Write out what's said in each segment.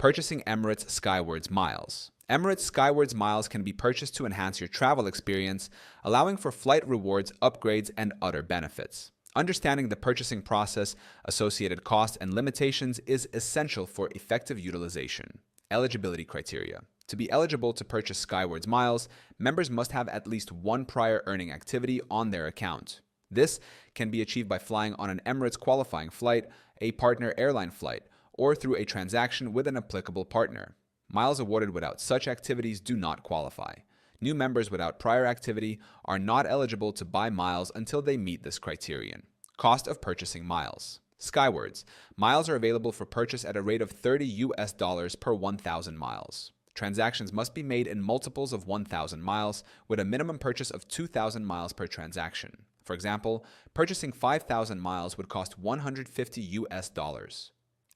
Purchasing Emirates Skywards miles. Emirates Skywards miles can be purchased to enhance your travel experience, allowing for flight rewards, upgrades, and other benefits. Understanding the purchasing process, associated costs, and limitations is essential for effective utilization. Eligibility criteria. To be eligible to purchase Skywards miles, members must have at least one prior earning activity on their account. This can be achieved by flying on an Emirates qualifying flight, a partner airline flight, or through a transaction with an applicable partner. Miles awarded without such activities do not qualify. New members without prior activity are not eligible to buy miles until they meet this criterion. Cost of purchasing miles. Skywards. Miles are available for purchase at a rate of $30 per 1,000 miles. Transactions must be made in multiples of 1,000 miles, with a minimum purchase of 2,000 miles per transaction. For example, purchasing 5,000 miles would cost $150.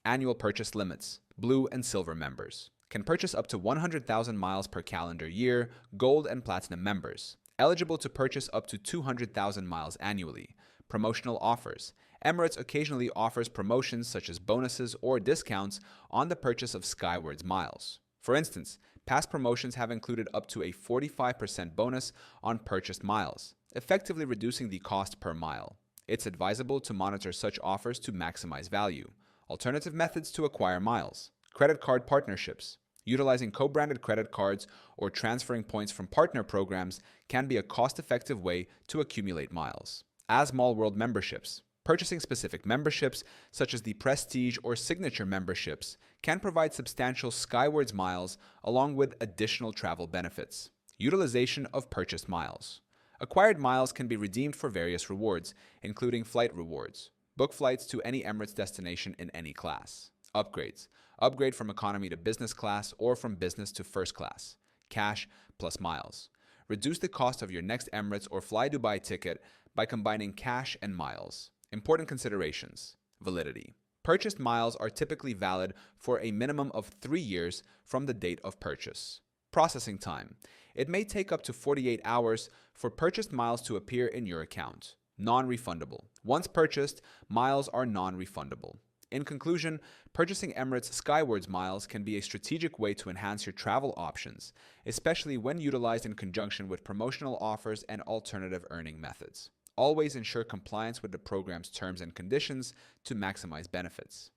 Annual purchase limits. Blue and silver members can purchase up to 100,000 miles per calendar year. Gold and platinum members eligible to purchase up to 200,000 miles annually. Promotional offers. Emirates occasionally offers promotions such as bonuses or discounts on the purchase of Skywards miles. For instance, past promotions have included up to a 45% bonus on purchased miles, effectively reducing the cost per mile. It's advisable to monitor such offers to maximize value. Alternative methods to acquire miles. Credit card partnerships. Utilizing co-branded credit cards or transferring points from partner programs can be a cost-effective way to accumulate miles. Small World memberships. Purchasing specific memberships, such as the Prestige or Signature memberships, can provide substantial Skywards miles along with additional travel benefits. Utilization of purchased miles. Acquired miles can be redeemed for various rewards, including flight rewards. Book flights to any Emirates destination in any class. Upgrades. Upgrade from economy to business class or from business to first class. Cash plus miles. Reduce the cost of your next Emirates or Fly Dubai ticket by combining cash and miles. Important considerations. Validity. Purchased miles are typically valid for a minimum of 3 years from the date of purchase. Processing time. It may take up to 48 hours for purchased miles to appear in your account. Non-refundable. Once purchased, miles are non-refundable. In conclusion, purchasing Emirates Skywards miles can be a strategic way to enhance your travel options, especially when utilized in conjunction with promotional offers and alternative earning methods. Always ensure compliance with the program's terms and conditions to maximize benefits.